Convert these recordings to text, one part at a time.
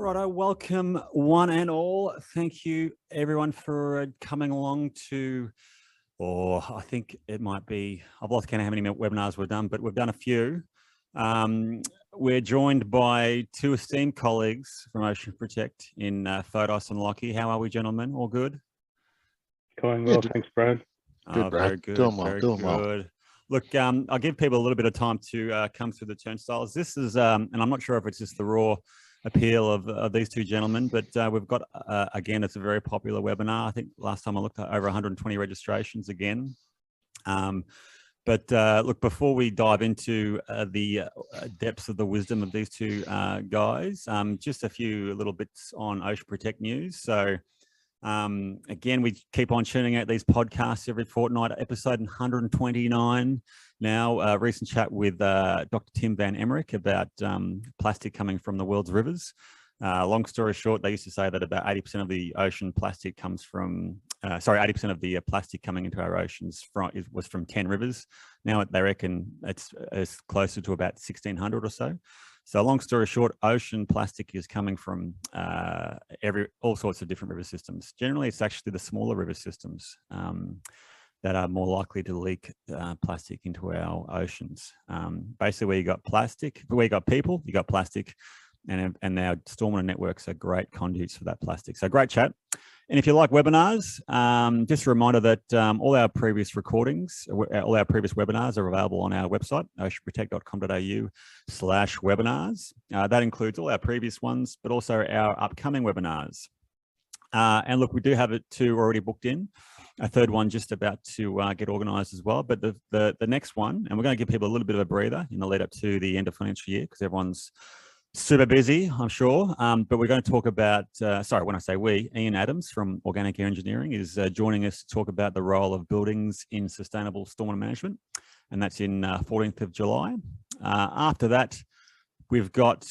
Righto, welcome one and all. Thank you everyone for coming along to, or I think it might be, I've lost count of how many webinars we've done, but we've done a few. We're joined by two esteemed colleagues from Ocean Protect in Fotos and Lachlan. How are we, gentlemen? All good? Going well, thanks, Brad. Good, Brad. Very good. Doing well, doing well. Look, I'll give people a little bit of time to come through the turnstiles. This is, and I'm not sure if it's just the raw appeal of these two gentlemen, but we've got, again, it's a very popular webinar. I think last time I looked at over 120 registrations again. Look, before we dive into the depths of the wisdom of these two guys, just a few little bits on Ocean Protect news. So again, we keep on churning out these podcasts every fortnight, episode 129 now. Recent chat with Dr. Tim Van Emmerich about plastic coming from the world's rivers. Long story short, they used to say that about 80% of the ocean plastic comes from, 80% of the plastic coming into our oceans was from 10 rivers. Now they reckon it's closer to about 1,600 or so. So long story short, ocean plastic is coming from all sorts of different river systems. Generally, it's actually the smaller river systems that are more likely to leak plastic into our oceans. Basically, where you got plastic, where you got people, you got plastic, and our stormwater networks are great conduits for that plastic. So great chat. And if you like webinars, just a reminder that all our previous recordings, all our previous webinars are available on our website, oceanprotect.com.au/webinars. That includes all our previous ones, but also our upcoming webinars. And look, we do have two already booked in, a third one just about to get organised as well. But the next one, and we're going to give people a little bit of a breather in the lead up to the end of financial year because everyone's super busy, I'm sure, but we're going to talk about, sorry, when I say we, Ian Adams from Organic Air Engineering is joining us to talk about the role of buildings in sustainable stormwater management, and that's in 14th of July. After that, we've got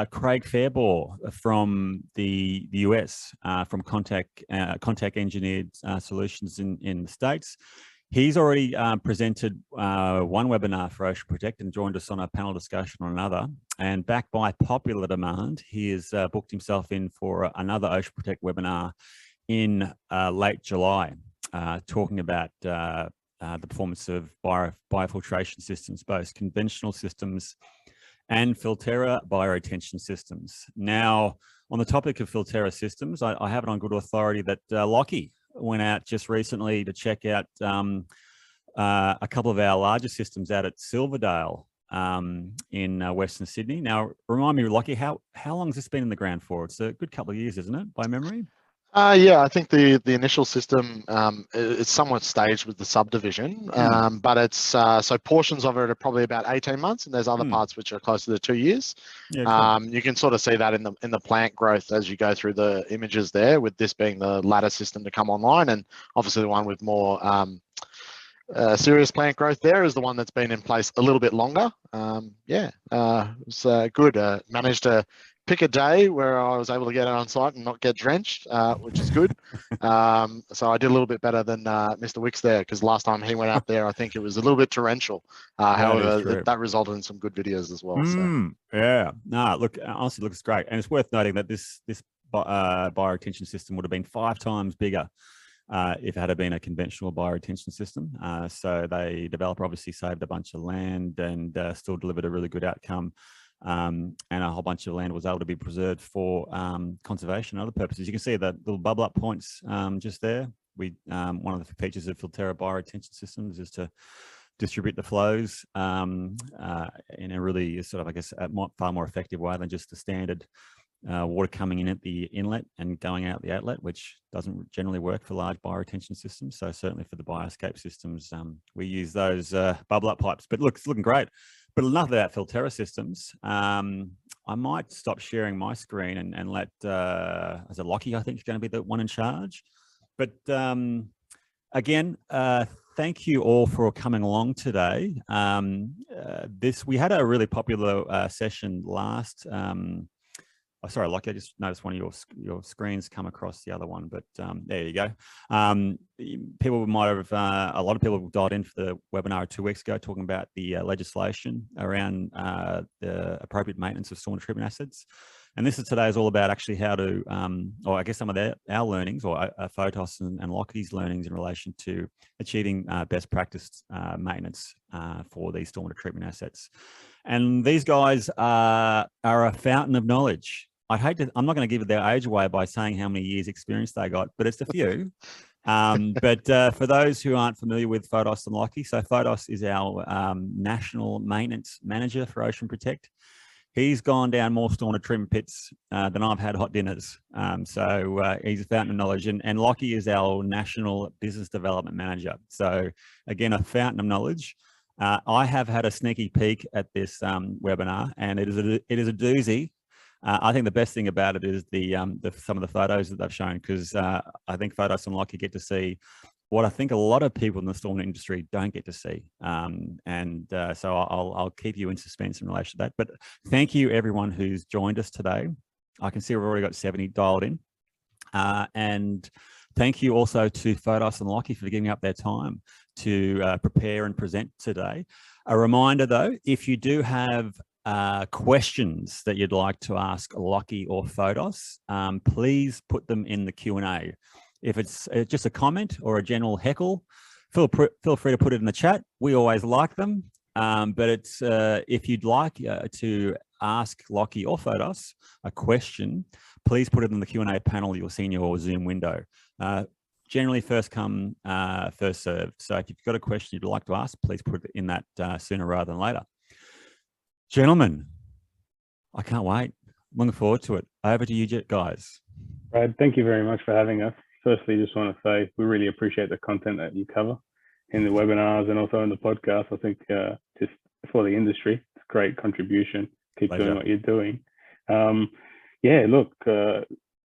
Craig Fairbaugh from the US, from Contact Engineered Solutions in the States. He's already presented one webinar for Ocean Protect and joined us on a panel discussion on another. And backed by popular demand, he has booked himself in for another Ocean Protect webinar in late July, talking about the performance of biofiltration systems, both conventional systems and Filterra bioretention systems. Now, on the topic of Filterra systems, I have it on good authority that Lachlan went out just recently to check out a couple of our larger systems out at Silverdale in Western Sydney. Now, remind me, Lachlan, how long has this been in the ground for? It's a good couple of years, isn't it, by memory? Yeah, I think the initial system is somewhat staged with the subdivision, but it's so portions of it are probably about 18 months, and there's other parts which are closer to 2 years. Yeah, cool. You can sort of see that in the plant growth as you go through the images there, with this being the latter system to come online, and obviously the one with more serious plant growth there is the one that's been in place a little bit longer. Yeah, it's good. Managed to pick a day where I was able to get on site and not get drenched, which is good. So I did a little bit better than Mr. Wicks there, because last time he went out there, I think it was a little bit torrential. However, that resulted in some good videos as well. Yeah, no, look, honestly, looks great. And it's worth noting that this bioretention system would have been 5 times bigger if it had been a conventional bioretention system. So the developer obviously saved a bunch of land and still delivered a really good outcome. And a whole bunch of land was able to be preserved for conservation and other purposes. You can see the little bubble up points just there. One of the features of Filterra bioretention systems is to distribute the flows in a really sort of, I guess, far more effective way than just the standard water coming in at the inlet and going out the outlet, which doesn't generally work for large bioretention systems. So certainly for the bioscape systems, we use those bubble up pipes. But look, it's looking great. But enough about Filterra systems. I might stop sharing my screen and let, as a Lachlan, I think, is going to be the one in charge. But again, thank you all for coming along today. We had a really popular session last. Oh, sorry, Lachlan, I just noticed one of your screens come across the other one, but there you go. People might have, a lot of people dialed in for the webinar 2 weeks ago talking about the legislation around the appropriate maintenance of stormwater treatment assets. And this is today is all about actually how to, or I guess some of our learnings, or Fotos and Lockheed's learnings in relation to achieving best practice maintenance for these stormwater treatment assets. And these guys are a fountain of knowledge. I'm not going to give their age away by saying how many years experience they got, but it's a few. But for those who aren't familiar with Fotos and Lachie, so Fotos is our national maintenance manager for Ocean Protect. He's gone down more stormwater treatment pits than I've had hot dinners. So he's a fountain of knowledge. And Lachie is our national business development manager. So again, a fountain of knowledge. I have had a sneaky peek at this webinar, and it is a doozy. I think the best thing about it is some of the photos that they've shown, because I think Fotos and Lachie get to see what I think a lot of people in the stormwater industry don't get to see. So I'll keep you in suspense in relation to that. But thank you everyone who's joined us today. I can see we've already got 70 dialed in. And thank you also to Fotos and Lachie for giving up their time to prepare and present today. A reminder though, if you do have questions that you'd like to ask Lachie or Fotos, please put them in the Q&A. If it's just a comment or a general heckle, feel free to put it in the chat. We always like them. But it's if you'd like to ask Lachie or Fotos a question, please put it in the Q&A panel you'll see in your Zoom window. Generally first come, first served. So if you've got a question you'd like to ask, please put it in that sooner rather than later. Gentlemen, I can't wait. Looking forward to it. Over to you guys. Brad, thank you very much for having us. Firstly, just want to say we really appreciate the content that you cover in the webinars and also in the podcast. I think just for the industry, it's a great contribution. Keep doing what you're doing. Yeah, look,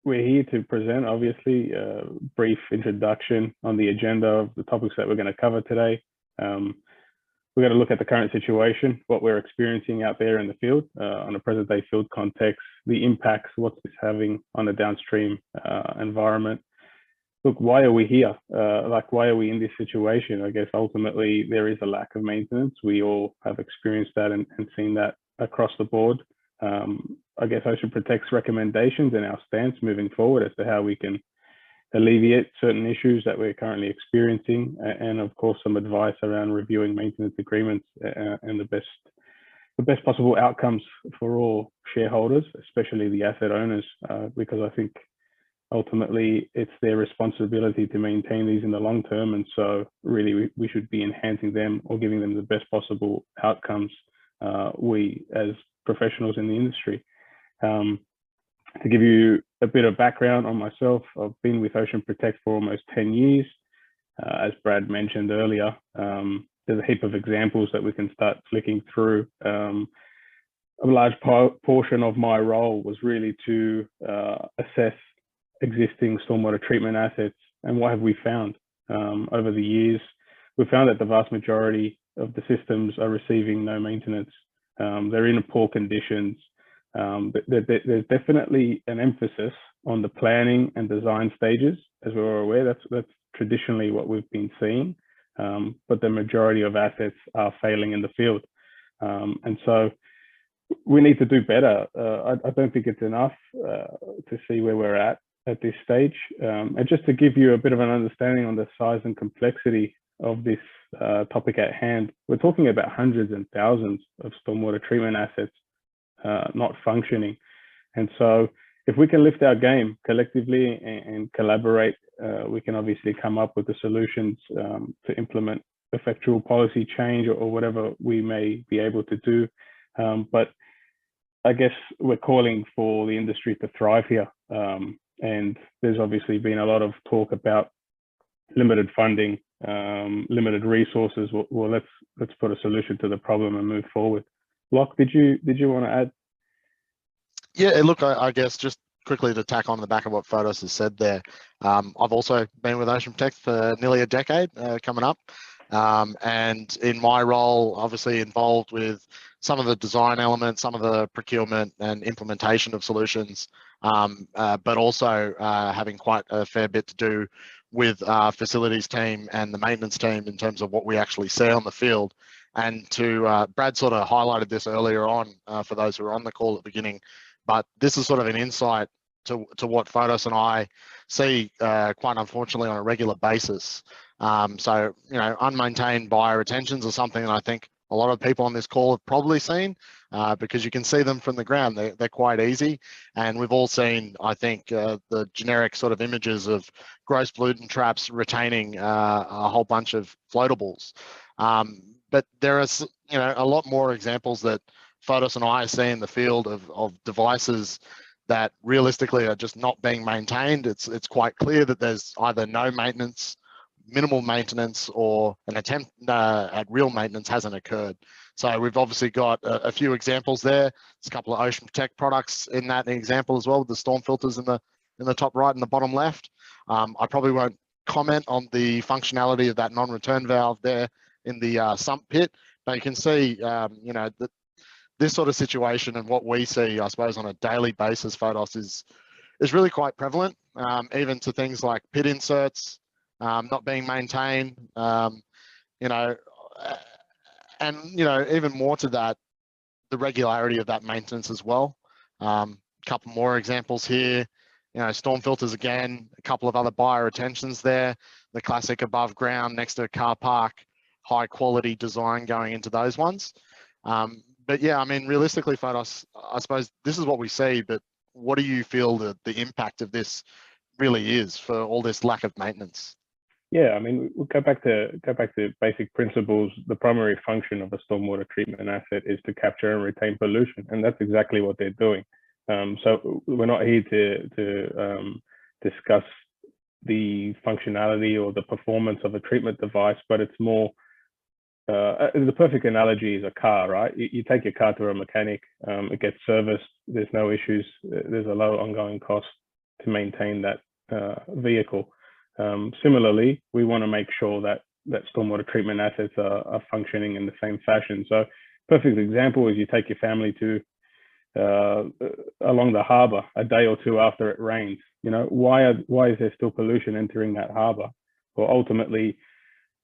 we're here to present, obviously, a brief introduction on the agenda of the topics that we're going to cover today. We're going to look at the current situation, what we're experiencing out there in the field, on a present day field context, the impacts, what's this having on the downstream environment. Look, why are we here? Why are we in this situation? I guess ultimately there is a lack of maintenance. We all have experienced that and seen that across the board. I guess Ocean Protect's recommendations and our stance moving forward as to how we can alleviate certain issues that we're currently experiencing, and of course some advice around reviewing maintenance agreements and the best possible outcomes for all shareholders, especially the asset owners, because I think ultimately it's their responsibility to maintain these in the long term, and so really we should be enhancing them or giving them the best possible outcomes, we as professionals in the industry. To give you a bit of background on myself, I've been with Ocean Protect for almost 10 years. As Brad mentioned earlier, there's a heap of examples that we can start flicking through. A large portion of my role was really to assess existing stormwater treatment assets, and what have we found over the years. We found that the vast majority of the systems are receiving no maintenance. They're in poor conditions. There's definitely an emphasis on the planning and design stages, as we're aware. That's traditionally what we've been seeing, but the majority of assets are failing in the field, and so we need to do better. I don't think it's enough to see where we're at this stage, and just to give you a bit of an understanding on the size and complexity of this topic at hand, we're talking about hundreds and thousands of stormwater treatment assets not functioning. And so if we can lift our game collectively and collaborate, we can obviously come up with the solutions to implement effectual policy change or whatever we may be able to do. But I guess we're calling for the industry to thrive here. And there's obviously been a lot of talk about limited funding, limited resources. Well, let's put a solution to the problem and move forward. Locke, did you want to add? Yeah, look, I guess just quickly to tack on the back of what Fotos has said there. I've also been with Ocean Protect for nearly a decade coming up. And in my role, obviously involved with some of the design elements, some of the procurement and implementation of solutions, but also having quite a fair bit to do with our facilities team and the maintenance team in terms of what we actually see on the field. And to Brad sort of highlighted this earlier on for those who were on the call at the beginning, But this is sort of an insight to what Fotos and I see quite unfortunately on a regular basis. So, you know, unmaintained bioretentions are something that I think a lot of people on this call have probably seen because you can see them from the ground. They're quite easy. And we've all seen, I think, the generic sort of images of gross pollutant traps retaining a whole bunch of floatables. But there are, you know, a lot more examples that Fotos and I see in the field of devices that realistically are just not being maintained. It's quite clear that there's either no maintenance, minimal maintenance, or an attempt at real maintenance hasn't occurred. So we've obviously got a few examples there. There's a couple of Ocean Protect products in that example as well, with the storm filters in the top right and the bottom left. I probably won't comment on the functionality of that non-return valve there in the sump pit, but you can see, you know, that this sort of situation and what we see, I suppose, on a daily basis, Fotos, is really quite prevalent, even to things like pit inserts not being maintained, you know, and, you know, even more to that, the regularity of that maintenance as well. A couple more examples here, you know, storm filters again, a couple of other bioretentions there, the classic above ground next to a car park, high quality design going into those ones. But yeah, I mean, realistically, Fotos, I suppose this is what we see, but what do you feel the impact of this really is for all this lack of maintenance? Yeah, I mean, we'll go back to basic principles. The primary function of a stormwater treatment asset is to capture and retain pollution, and that's exactly what they're doing. So we're not here to discuss the functionality or the performance of a treatment device, but it's more, the perfect analogy is a car, right? You take your car to a mechanic, it gets serviced, there's no issues, there's a low ongoing cost to maintain that vehicle. Similarly, we want to make sure that stormwater treatment assets are functioning in the same fashion. So perfect example is you take your family to along the harbour a day or two after it rains. You know, why is there still pollution entering that harbour? Well, ultimately,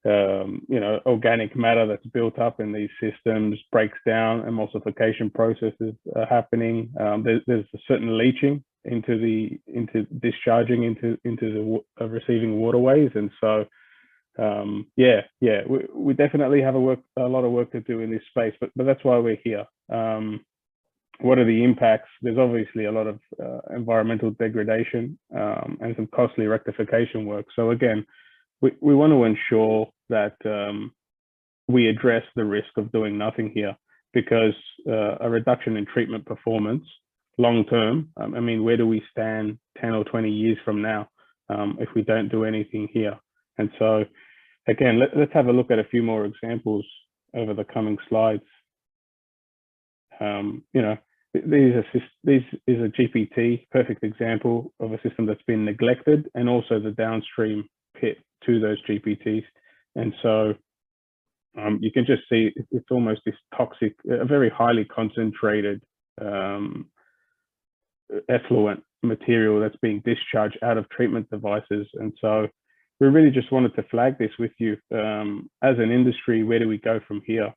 you know, organic matter that's built up in these systems breaks down, emulsification processes are happening. There's a certain leaching into discharging into the receiving waterways, and so we definitely have a lot of work to do in this space, but that's why we're here. What are the impacts? There's obviously a lot of environmental degradation and some costly rectification work. So again, we want to ensure that we address the risk of doing nothing here, because a reduction in treatment performance long term, I mean, where do we stand 10 or 20 years from now if we don't do anything here? And so again, let's have a look at a few more examples over the coming slides. You know, this is a GPT, perfect example of a system that's been neglected, and also the downstream pit to those GPTs. And so you can just see it's almost this toxic, a very highly concentrated effluent material that's being discharged out of treatment devices. And so we really just wanted to flag this with you. As an industry, where do we go from here?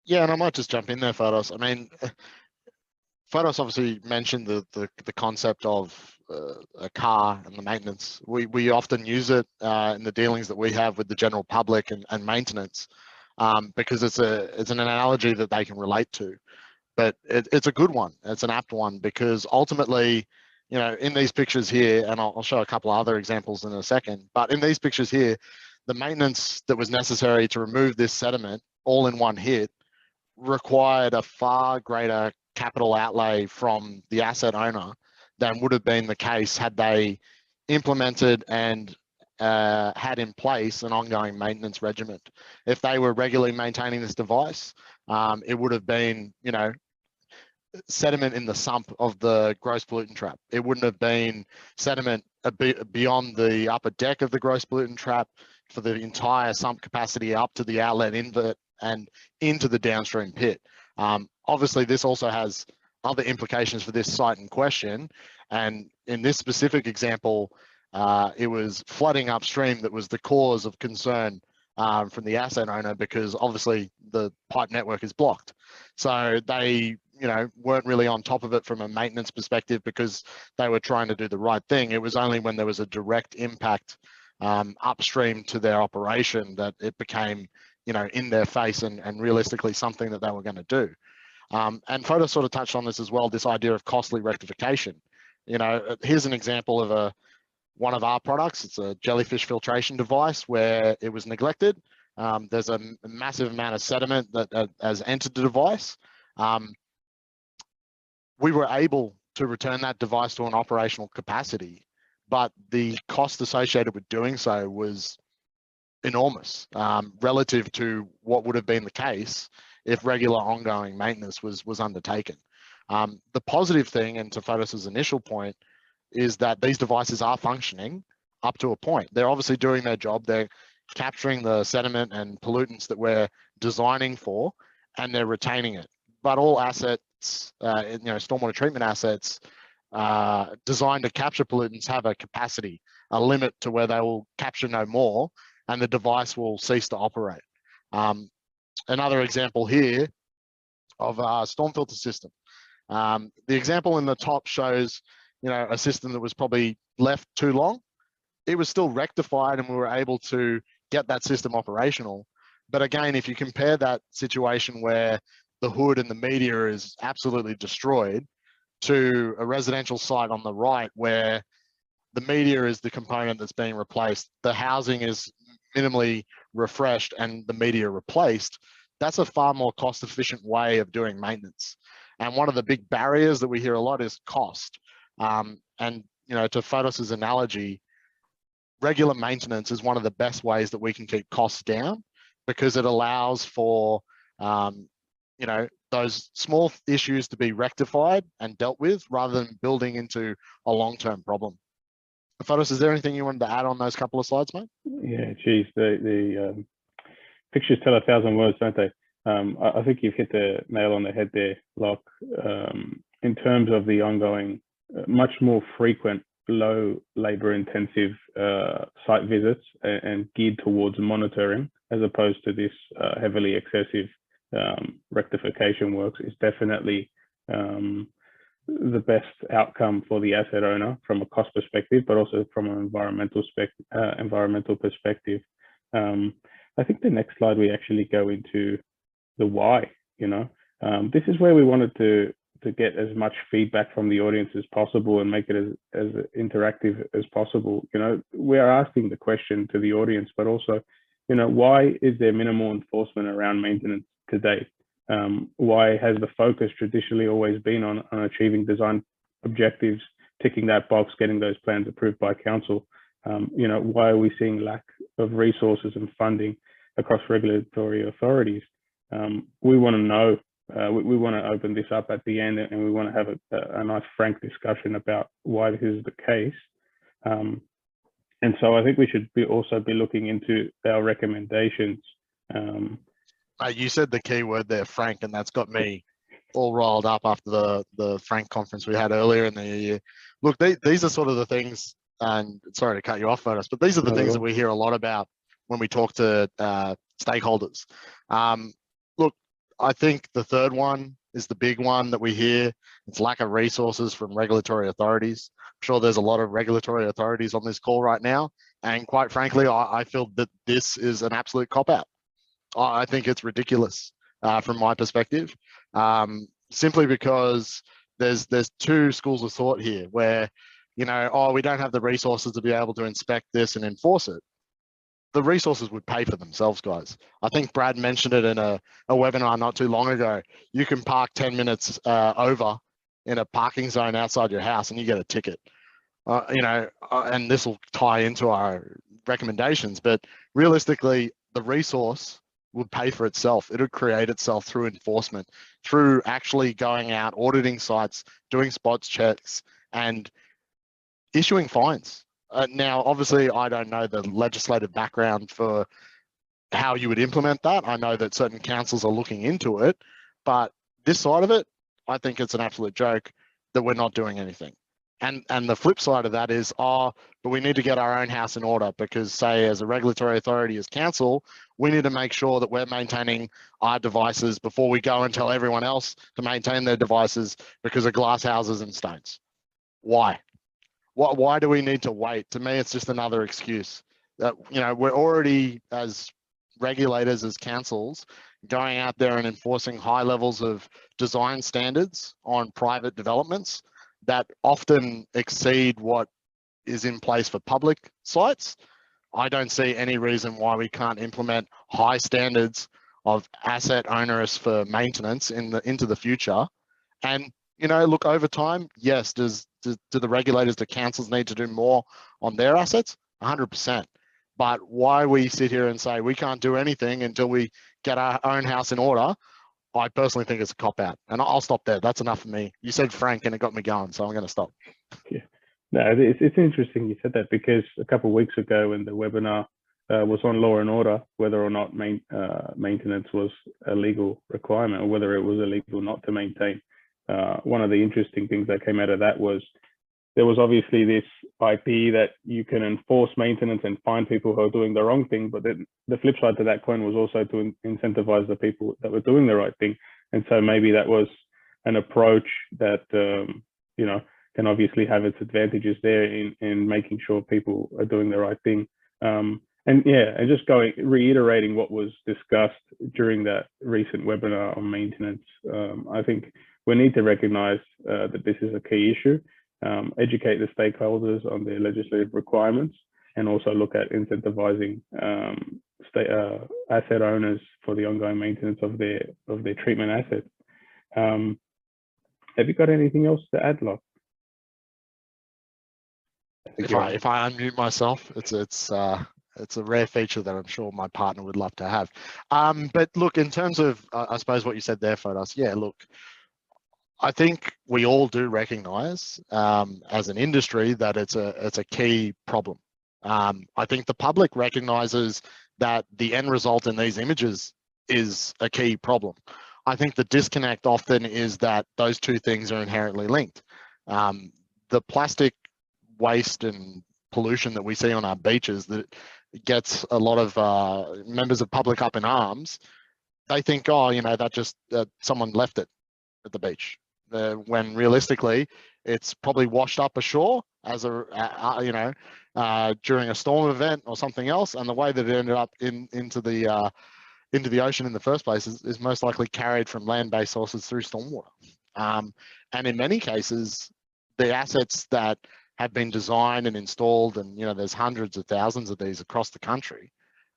Yeah, and I might just jump in there, Fotos. I mean, Fotos obviously mentioned the concept of a car and the maintenance. We often use it in the dealings that we have with the general public and maintenance because it's an analogy that they can relate to. But it's a good one. It's an apt one, because ultimately, you know, in these pictures here, and I'll show a couple of other examples in a second, but in these pictures here, the maintenance that was necessary to remove this sediment all in one hit required a far greater capital outlay from the asset owner than would have been the case had they implemented and had in place an ongoing maintenance regimen. If they were regularly maintaining this device, it would have been, you know, sediment in the sump of the gross pollutant trap. It wouldn't have been sediment beyond the upper deck of the gross pollutant trap for the entire sump capacity up to the outlet invert and into the downstream pit. Obviously, this also has other implications for this site in question. And in this specific example, it was flooding upstream that was the cause of concern from the asset owner, because obviously the pipe network is blocked. So they, weren't really on top of it from a maintenance perspective because they were trying to do the right thing. It was only when there was a direct impact upstream to their operation that it became, in their face and realistically something that they were going to do. And Fotos sort of touched on this as well, this idea of costly rectification. Here's an example of one of our products. It's a jellyfish filtration device where it was neglected. There's a massive amount of sediment that has entered the device. We were able to return that device to an operational capacity, but the cost associated with doing so was enormous relative to what would have been the case if regular ongoing maintenance was undertaken. The positive thing, and to Fotos' initial point, is that these devices are functioning up to a point. They're obviously doing their job. They're capturing the sediment and pollutants that we're designing for, and they're retaining it. But all assets, stormwater treatment assets designed to capture pollutants have a capacity, a limit to where they will capture no more, and the device will cease to operate. Another example here of a storm filter system. The example in the top shows, a system that was probably left too long. It was still rectified and we were able to get that system operational. But again, if you compare that situation where the hood and the media is absolutely destroyed to a residential site on the right where the media is the component that's being replaced, the housing is minimally refreshed and the media replaced, that's a far more cost efficient way of doing maintenance. And one of the big barriers that we hear a lot is cost. And to Fotos' analogy, regular maintenance is one of the best ways that we can keep costs down because it allows for those small issues to be rectified and dealt with rather than building into a long-term problem. Fotos, is there anything you wanted to add on those couple of slides, mate? Yeah, geez, the pictures tell 1,000 words, don't they? I think you've hit the nail on the head there, Lach. In terms of the ongoing, much more frequent, low labor-intensive site visits and geared towards monitoring, as opposed to this heavily excessive rectification works, is definitely the best outcome for the asset owner from a cost perspective, but also from an environmental perspective. I think the next slide we actually go into the why. This is where we wanted to get as much feedback from the audience as possible and make it as interactive as possible. We are asking the question to the audience, but also, why is there minimal enforcement around maintenance today? Why has the focus traditionally always been on achieving design objectives, ticking that box, getting those plans approved by council? Why are we seeing lack of resources and funding across regulatory authorities? We want to know. We want to open this up at the end, and we want to have a nice, frank discussion about why this is the case. And so I think we should also be looking into our recommendations. You said the key word there, frank, and that's got me all riled up after the Frank conference we had earlier in the year. Look, these are sort of the things, and sorry to cut you off, Fotos, but these are the things that we hear a lot about when we talk to stakeholders. Look, I think the third one is the big one that we hear. It's lack of resources from regulatory authorities. I'm sure there's a lot of regulatory authorities on this call right now. And quite frankly, I feel that this is an absolute cop-out. I think it's ridiculous from my perspective, simply because there's two schools of thought here where, we don't have the resources to be able to inspect this and enforce it. The resources would pay for themselves, guys. I think Brad mentioned it in a webinar not too long ago. You can park 10 minutes over in a parking zone outside your house and you get a ticket. And this will tie into our recommendations, but realistically, the resource would pay for itself. It would create itself through enforcement, through actually going out, auditing sites, doing spots checks, and issuing fines. Now, obviously, I don't know the legislative background for how you would implement that. I know that certain councils are looking into it, but this side of it, I think it's an absolute joke that we're not doing anything. And the flip side of that is, but we need to get our own house in order because, say, as a regulatory authority, as council, we need to make sure that we're maintaining our devices before we go and tell everyone else to maintain their devices because of glass houses and stones. Why? Why do we need to wait? To me, it's just another excuse. That, you know, we're already, as regulators, as councils, going out there and enforcing high levels of design standards on private developments that often exceed what is in place for public sites. I don't see any reason why we can't implement high standards of asset onerous for maintenance into the future. And, you know, look, over time, yes, do the regulators, the councils need to do more on their assets? 100%. But why we sit here and say we can't do anything until we get our own house in order, I personally think it's a cop-out. And I'll stop there. That's enough for me. You said Frank and it got me going, so I'm going to stop. Yeah. No, it's interesting you said that, because a couple of weeks ago when the webinar was on law and order, whether or not maintenance was a legal requirement or whether it was illegal not to maintain, one of the interesting things that came out of that was there was obviously this IP that you can enforce maintenance and find people who are doing the wrong thing, but then the flip side to that coin was also to incentivize the people that were doing the right thing. And so maybe that was an approach that, you know, can obviously have its advantages there in making sure people are doing the right thing. And yeah, and just reiterating what was discussed during that recent webinar on maintenance, I think we need to recognize that this is a key issue, educate the stakeholders on their legislative requirements, and also look at incentivizing asset owners for the ongoing maintenance of their treatment assets. Have you got anything else to add, Lachlan? If I unmute myself, it's a rare feature that I'm sure my partner would love to have. But look, in terms of, I suppose what you said there, Fotos, yeah, look, I think we all do recognise as an industry that it's a key problem. I think the public recognises that the end result in these images is a key problem. I think the disconnect often is that those two things are inherently linked. The plastic waste and pollution that we see on our beaches that gets a lot of members of public up in arms, they think, oh, you know, that just someone left it at the beach. When realistically, it's probably washed up ashore as you know, during a storm event or something else, and the way that it ended up into the ocean in the first place is most likely carried from land-based sources through stormwater. And in many cases, the assets that have been designed and installed, and you know, there's hundreds of thousands of these across the country.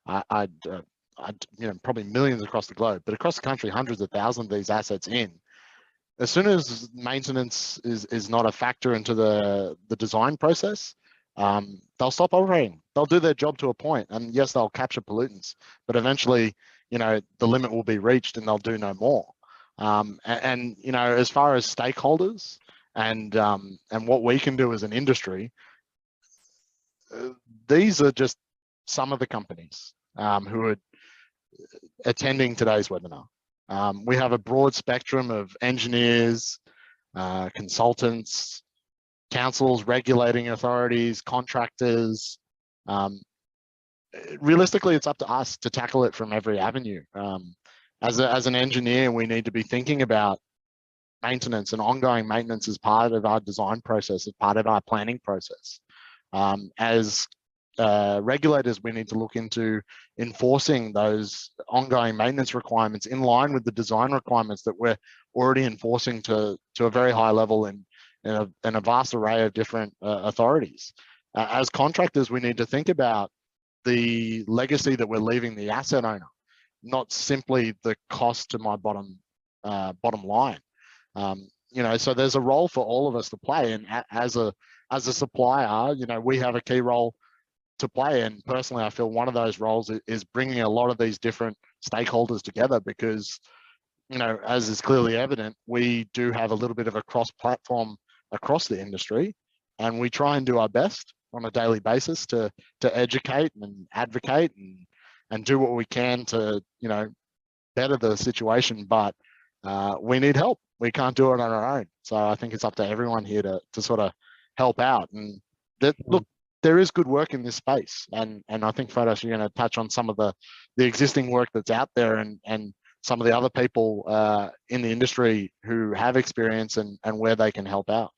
I'd you know, probably millions across the globe, but across the country, hundreds of thousands of these assets in. As soon as maintenance is not a factor into the design process, they'll stop operating. They'll do their job to a point, and yes, they'll capture pollutants, but eventually, you know, the limit will be reached and they'll do no more. And you know, as far as stakeholders and what we can do as an industry, these are just some of the companies who are attending today's webinar. We have a broad spectrum of engineers, consultants, councils, regulating authorities, contractors. Realistically, it's up to us to tackle it from every avenue. As an engineer, we need to be thinking about maintenance and ongoing maintenance as part of our design process, as part of our planning process. As regulators, we need to look into enforcing those ongoing maintenance requirements in line with the design requirements that we're already enforcing to a very high level in a vast array of different authorities. As contractors, we need to think about the legacy that we're leaving the asset owner, not simply the cost to my bottom line. You know, so there's a role for all of us to play, and as a supplier, you know, we have a key role to play. And personally, I feel one of those roles is bringing a lot of these different stakeholders together, because, you know, as is clearly evident, we do have a little bit of a cross-platform across the industry, and we try and do our best on a daily basis to educate and advocate and do what we can to, you know, better the situation. But we need help. We can't do it on our own. So I think it's up to everyone here to sort of help out. And look, there is good work in this space, and I think Fotos, you're going to touch on some of the existing work that's out there, and some of the other people in the industry who have experience and where they can help out.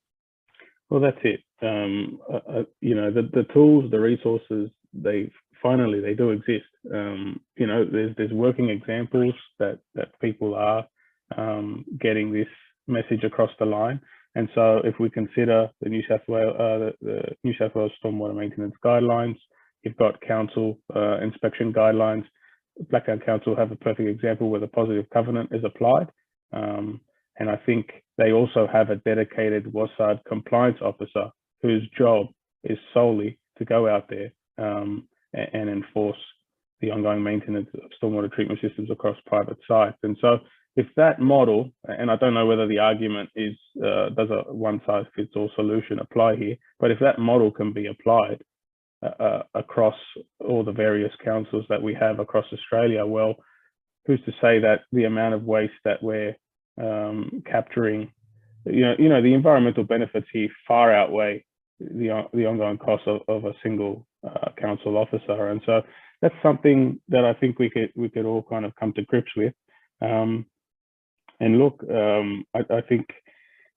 Well, that's it. You know, the tools, the resources, they do exist. You know, there's working examples that people are getting this message across the line. And so if we consider the New South Wales Stormwater Maintenance Guidelines, you've got council inspection guidelines. Blacktown Council have a perfect example where the positive covenant is applied. And I think they also have a dedicated WASAD compliance officer whose job is solely to go out there and enforce the ongoing maintenance of stormwater treatment systems across private sites. And so if that model, and I don't know whether the argument is, does a one-size-fits-all solution apply here, but if that model can be applied across all the various councils that we have across Australia, well, who's to say that the amount of waste that we're capturing, you know, the environmental benefits here far outweigh the ongoing cost of a single council officer. And so that's something that I think we could all kind of come to grips with. And look, I think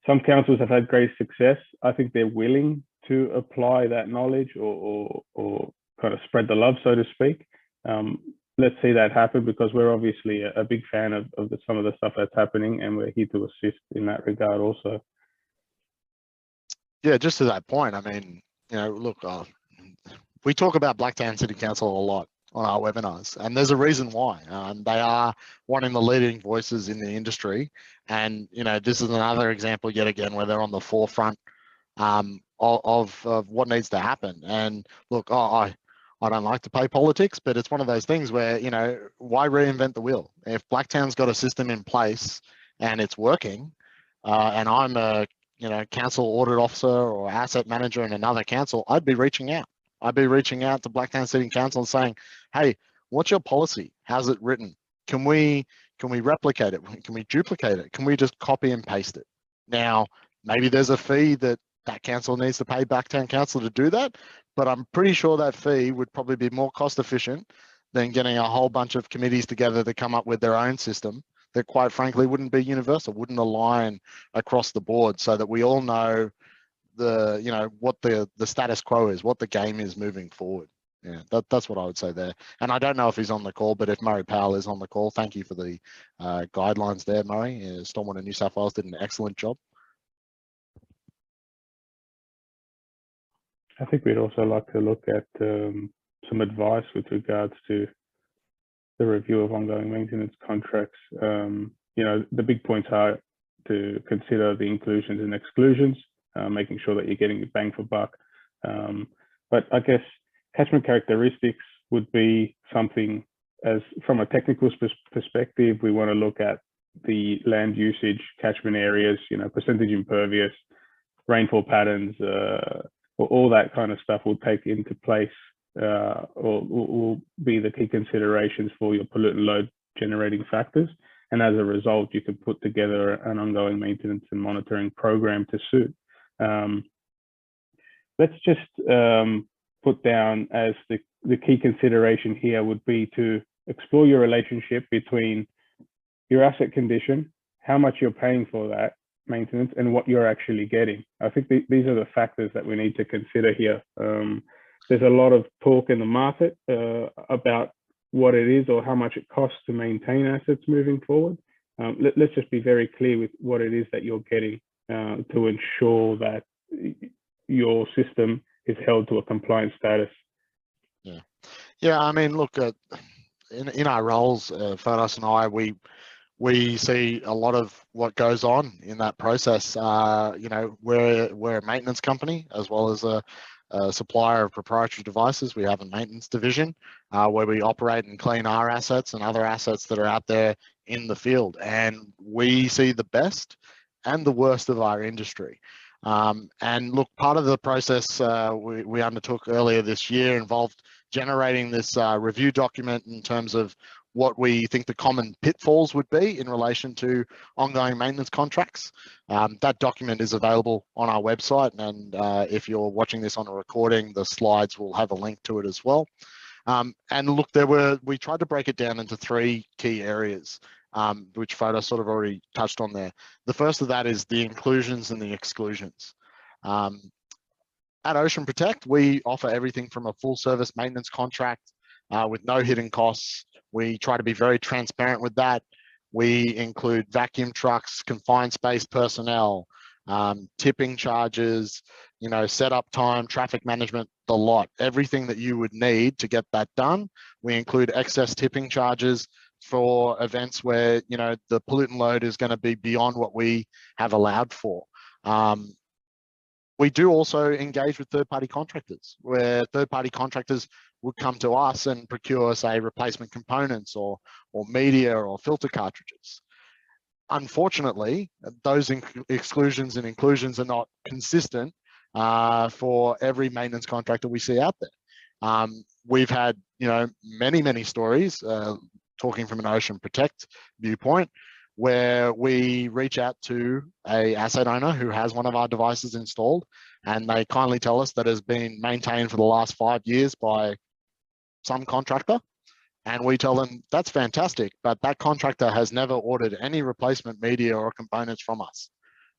some councils have had great success. I think they're willing to apply that knowledge or kind of spread the love, so to speak. Let's see that happen, because we're obviously a big fan of some of the stuff that's happening, and we're here to assist in that regard also. Yeah, just to that point, I mean, you know, look, we talk about Blacktown City Council a lot on our webinars, and there's a reason why. They are one of the leading voices in the industry, and you know, this is another example yet again where they're on the forefront of what needs to happen. And look, I don't like to play politics, but it's one of those things where, you know, why reinvent the wheel? If Blacktown's got a system in place and it's working, and I'm a, you know, council audit officer or asset manager in another council, I'd be reaching out. I'd be reaching out to Blacktown City Council and saying, hey, what's your policy? How's it written? Can we replicate it? Can we duplicate it? Can we just copy and paste it? Now, maybe there's a fee that council needs to pay Blacktown Council to do that, but I'm pretty sure that fee would probably be more cost efficient than getting a whole bunch of committees together to come up with their own system that, quite frankly, wouldn't be universal, wouldn't align across the board, so that we all know the, you know, what the status quo is, what the game is moving forward. Yeah, that's what I would say there. And I don't know if he's on the call, but if Murray Powell is on the call, thank you for the guidelines there, Murray. Stormwater New South Wales did an excellent job. I think we'd also like to look at some advice with regards to the review of ongoing maintenance contracts. You know, the big points are to consider the inclusions and exclusions, making sure that you're getting your bang for buck. But I guess catchment characteristics would be something, as from a technical perspective, we want to look at the land usage, catchment areas, you know, percentage impervious, rainfall patterns, all that kind of stuff will take into place or will be the key considerations for your pollutant load generating factors. And as a result, you can put together an ongoing maintenance and monitoring program to suit. Let's just put down as the key consideration here would be to explore your relationship between your asset condition, how much you're paying for that maintenance, and what you're actually getting. I think these are the factors that we need to consider here. There's a lot of talk in the market about what it is or how much it costs to maintain assets moving forward. Let's just be very clear with what it is that you're getting to ensure that your system is held to a compliant status. Yeah. I mean, look, in our roles, Fotos and I, we see a lot of what goes on in that process. You know, we're a maintenance company as well as a supplier of proprietary devices. We have a maintenance division where we operate and clean our assets and other assets that are out there in the field. And we see the best and the worst of our industry. And look, part of the process we undertook earlier this year involved generating this review document in terms of what we think the common pitfalls would be in relation to ongoing maintenance contracts. That document is available on our website, and if you're watching this on a recording, the slides will have a link to it as well. And look, we tried to break it down into 3 key areas, which Fotos sort of already touched on there. The first of that is the inclusions and the exclusions. At Ocean Protect, we offer everything from a full service maintenance contract with no hidden costs. We try to be very transparent with that. We include vacuum trucks, confined space personnel, tipping charges, setup time, traffic management, the lot, everything that you would need to get that done. We include excess tipping charges for events where, the pollutant load is going to be beyond what we have allowed for. We do also engage with third-party contractors, where third-party contractors would come to us and procure, say, replacement components or media or filter cartridges. Unfortunately, those exclusions and inclusions are not consistent for every maintenance contractor we see out there. We've had, many stories, talking from an Ocean Protect viewpoint, where we reach out to a asset owner who has one of our devices installed, and they kindly tell us that it has been maintained for the last 5 years by some contractor. And we tell them, that's fantastic, but that contractor has never ordered any replacement media or components from us.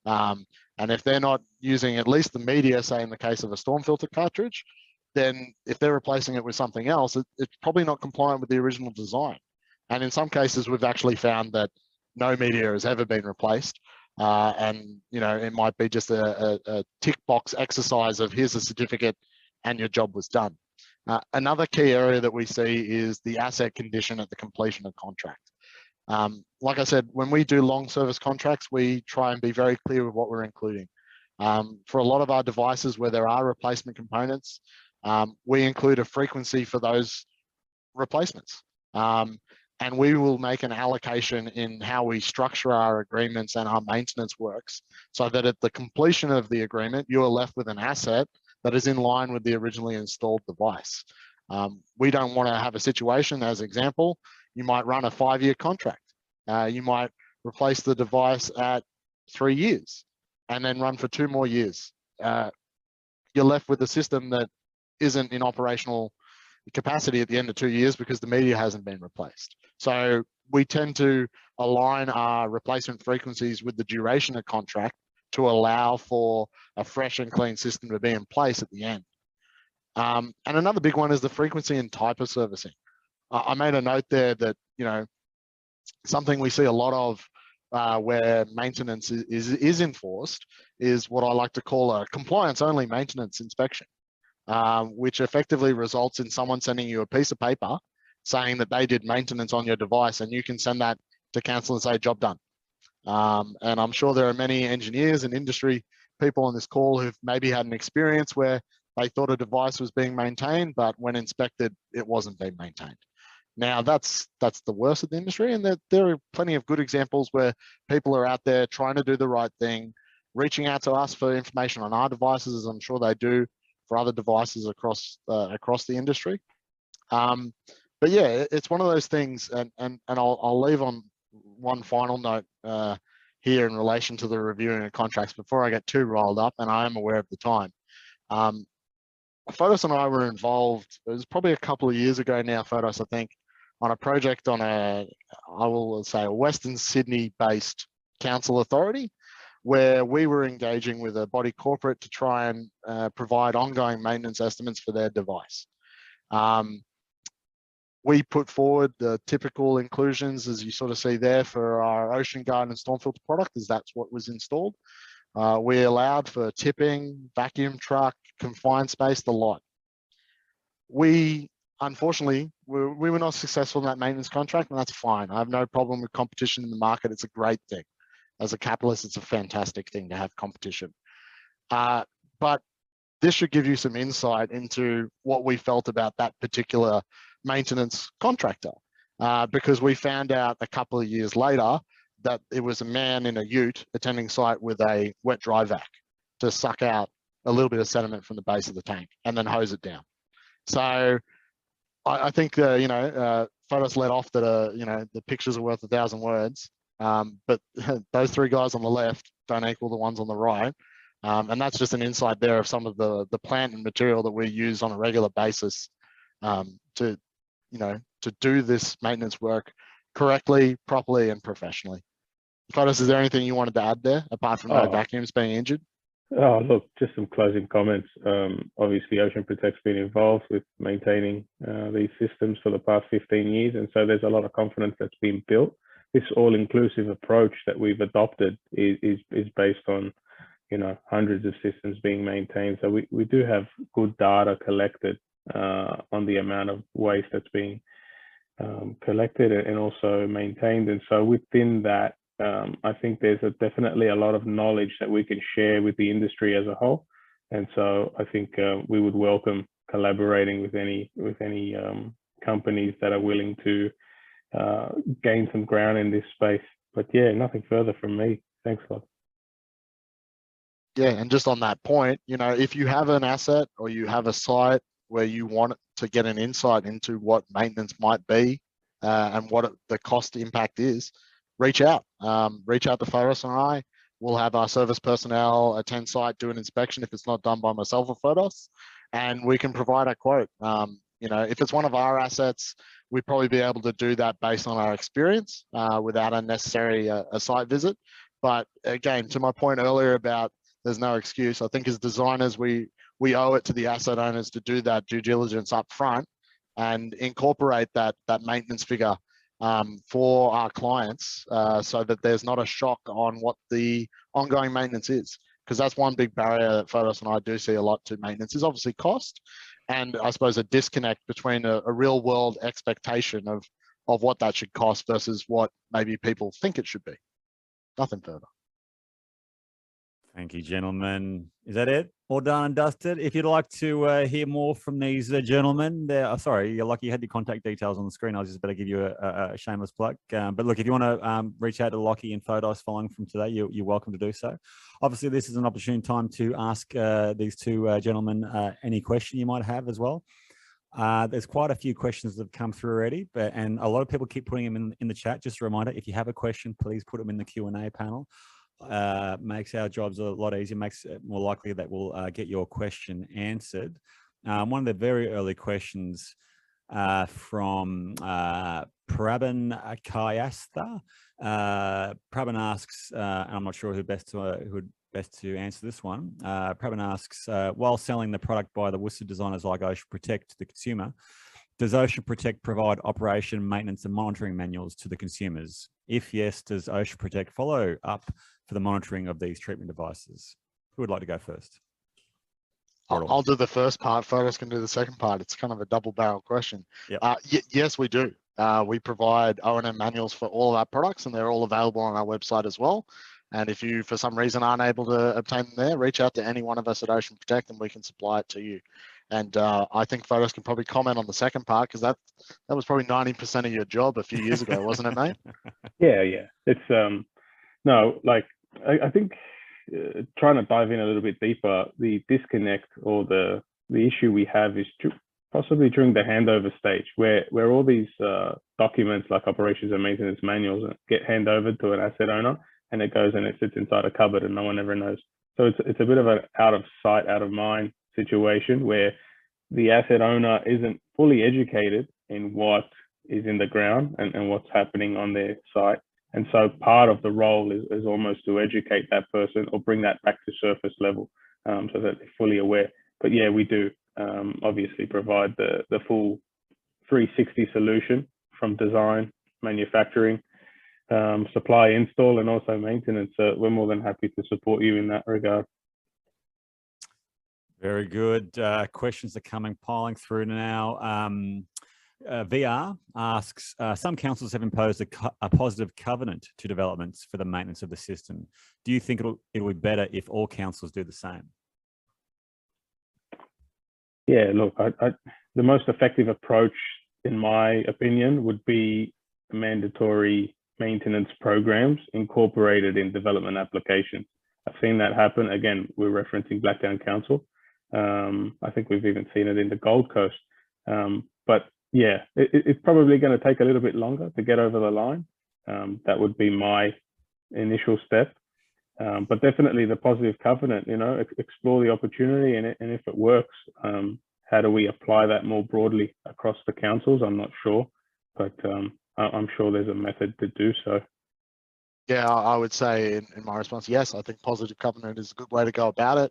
And if they're not using at least the media, say in the case of a storm filter cartridge, then if they're replacing it with something else, it's probably not compliant with the original design. And in some cases, we've actually found that no media has ever been replaced. And, it might be just a tick box exercise of here's a certificate and your job was done. Another key area that we see is the asset condition at the completion of contract. Like I said, when we do long service contracts, we try and be very clear with what we're including. For a lot of our devices where there are replacement components, we include a frequency for those replacements. And we will make an allocation in how we structure our agreements and our maintenance works, so that at the completion of the agreement, you are left with an asset that is in line with the originally installed device. We don't want to have a situation, as example, you might run a 5-year contract. You might replace the device at 3 years and then run for 2 more years. You're left with a system that isn't in operational capacity at the end of 2 years because the media hasn't been replaced. So we tend to align our replacement frequencies with the duration of contract to allow for a fresh and clean system to be in place at the end. And another big one is the frequency and type of servicing. I made a note there that, something we see a lot of where maintenance is enforced is what I like to call a compliance-only maintenance inspection. Which effectively results in someone sending you a piece of paper saying that they did maintenance on your device, and you can send that to council and say, job done. And I'm sure there are many engineers and industry people on this call who've maybe had an experience where they thought a device was being maintained, but when inspected, it wasn't being maintained. Now, that's the worst of the industry, and there are plenty of good examples where people are out there trying to do the right thing, reaching out to us for information on our devices, as I'm sure they do for other devices across the industry. But yeah, it's one of those things, and I'll leave on one final note here in relation to the reviewing of contracts before I get too riled up, and I am aware of the time. Fotos and I were involved, it was probably a couple of years ago now, Fotos, I think, on a project on I will say a Western Sydney based council authority, where we were engaging with a body corporate to try and provide ongoing maintenance estimates for their device. We put forward the typical inclusions, as you sort of see there, for our Ocean Guard and Stormfield product, as that's what was installed. We allowed for tipping, vacuum truck, confined space, the lot. Unfortunately, we were not successful in that maintenance contract, and that's fine. I have no problem with competition in the market. It's a great thing. As a capitalist, it's a fantastic thing to have competition. But this should give you some insight into what we felt about that particular maintenance contractor, because we found out a couple of years later that it was a man in a ute attending site with a wet dry vac to suck out a little bit of sediment from the base of the tank and then hose it down. So I think Fotos let off that the pictures are worth 1,000 words, but those three guys on the left don't equal the ones on the right. And that's just an insight there of some of the plant and material that we use on a regular basis to do this maintenance work correctly, properly, and professionally. Fotos, is there anything you wanted to add there apart from no vacuums being injured? Oh, look, just some closing comments. Obviously, Ocean Protect's been involved with maintaining these systems for the past 15 years, and so there's a lot of confidence that's been built. This all-inclusive approach that we've adopted is based on, hundreds of systems being maintained. So we do have good data collected on the amount of waste that's being collected and also maintained. And so within that, I think there's definitely a lot of knowledge that we can share with the industry as a whole. And so I think we would welcome collaborating with any companies that are willing to gain some ground in this space. But yeah, nothing further from me. Thanks a lot. Yeah, and just on that point, if you have an asset or you have a site where you want to get an insight into what maintenance might be and what the cost impact is, reach out. Reach out to Fotos and I. We'll have our service personnel attend site, do an inspection if it's not done by myself or Fotos, and we can provide a quote. If it's one of our assets, we'd probably be able to do that based on our experience without unnecessary a site visit. But again, to my point earlier about there's no excuse, I think as designers, we owe it to the asset owners to do that due diligence up front and incorporate that maintenance figure for our clients so that there's not a shock on what the ongoing maintenance is. Because that's one big barrier that Fotos and I do see a lot to maintenance is obviously cost, and I suppose a disconnect between a real world expectation of what that should cost versus what maybe people think it should be. Nothing further. Thank you, gentlemen. Is that it? All done and dusted? If you'd like to hear more from these gentlemen, sorry, you're lucky you had your contact details on the screen. I was just about to give you a shameless plug. But look, if you want to reach out to Lachie and Fotos following from today, you're welcome to do so. Obviously, this is an opportune time to ask these two gentlemen any question you might have as well. There's quite a few questions that have come through already, and a lot of people keep putting them in the chat. Just a reminder, if you have a question, please put them in the Q&A panel. Makes our jobs a lot easier, makes it more likely that we'll get your question answered. One of the very early questions from Prabhan Kayastha. Prabhan asks, and I'm not sure who best to answer this one. Prabhan asks, while selling the product by the worsted designers like Ocean Protect to the consumer, does Ocean Protect provide operation, maintenance, and monitoring manuals to the consumers? If yes, does Ocean Protect follow up for the monitoring of these treatment devices? Who would like to go first? I'll do the first part. Fotos can do the second part. It's kind of a double barrel question. Yep. Yes, we do. We provide O&M manuals for all of our products, and they're all available on our website as well. And if you, for some reason, aren't able to obtain them there, reach out to any one of us at Ocean Protect and we can supply it to you. And I think Fotos can probably comment on the second part because that was probably 90% of your job a few years ago, wasn't it, mate? Yeah. It's no, like I think trying to dive in a little bit deeper, the disconnect or the issue we have is possibly during the handover stage where all these documents like operations and maintenance manuals get handed over to an asset owner, and it goes and it sits inside a cupboard and no one ever knows. So it's a bit of an out of sight, out of mind situation where the asset owner isn't fully educated in what is in the ground and what's happening on their site. And so part of the role is almost to educate that person or bring that back to surface level so that they're fully aware. But yeah, we do obviously provide the full 360 solution from design, manufacturing, supply, install, and also maintenance. So we're more than happy to support you in that regard. Very good. Questions are piling through now. VR asks, some councils have imposed a positive covenant to developments for the maintenance of the system. Do you think it'll be better if all councils do the same? Yeah, look, the most effective approach, in my opinion, would be mandatory maintenance programs incorporated in development applications. I've seen that happen. Again, we're referencing Blacktown Council. I think we've even seen it in the Gold Coast. But Yeah, it's probably going to take a little bit longer to get over the line. That would be my initial step. But definitely the positive covenant, you know, explore the opportunity, and if it works, how do we apply that more broadly across the councils? I'm not sure, but I'm sure there's a method to do so. Yeah, I would say in my response, yes, I think positive covenant is a good way to go about it.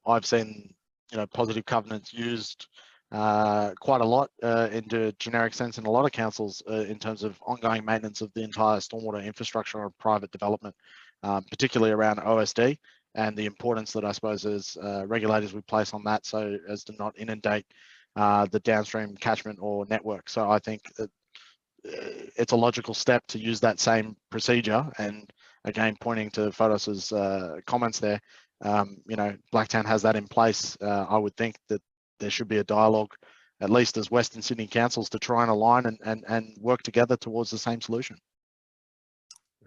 I've seen, you know, positive covenants used quite a lot into generic sense in a lot of councils in terms of ongoing maintenance of the entire stormwater infrastructure or private development, particularly around OSD, and the importance that I suppose as regulators we place on that, so as to not inundate the downstream catchment or network. So I think that it's a logical step to use that same procedure. And again, pointing to Fotos's comments there, you know, Blacktown has that in place. I would think that there should be a dialogue, at least as Western Sydney councils, to try and align and work together towards the same solution.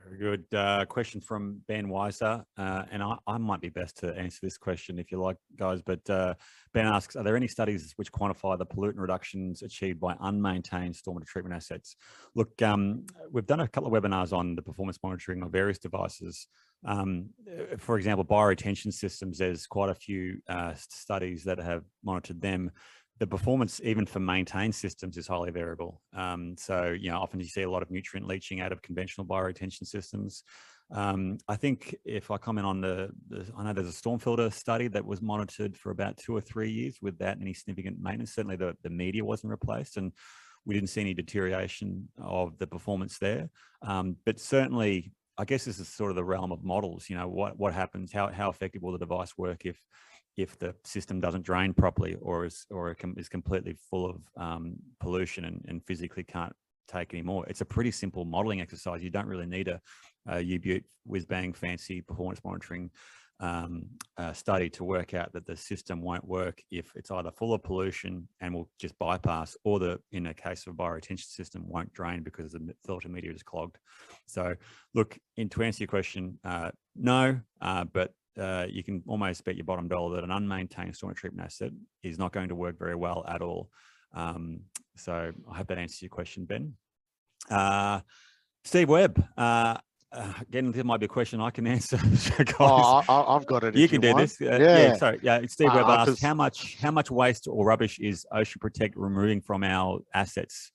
Very good. Question from Ben Weiser, and I might be best to answer this question if you like, guys, but Ben asks, are there any studies which quantify the pollutant reductions achieved by unmaintained stormwater treatment assets? Look, we've done a couple of webinars on the performance monitoring of various devices. For example, bioretention systems, there's quite a few studies that have monitored them. The performance, even for maintained systems, is highly variable. So, you know, often you see a lot of nutrient leaching out of conventional bioretention systems. I think if I comment on I know there's a Stormfield study that was monitored for about 2 or 3 years without any significant maintenance. Certainly the media wasn't replaced, and we didn't see any deterioration of the performance there. But certainly, I guess this is sort of the realm of models. You know, what happens, how effective will the device work if the system doesn't drain properly, or is completely full of pollution and physically can't take any more. It's a pretty simple modeling exercise. You don't really need a U-Butte whiz-bang fancy performance monitoring study to work out that the system won't work if it's either full of pollution and will just bypass, or in a case of a bioretention system, won't drain because the filter media is clogged. So look, to answer your question, no, but you can almost bet your bottom dollar that an unmaintained stormwater treatment asset is not going to work very well at all. So I hope that answers your question, Ben. Steve Webb, again, this might be a question I can answer. Oh, I've got it. You can do this. Yeah. Sorry. Yeah. Steve Webb asks, how much waste or rubbish is Ocean Protect removing from our assets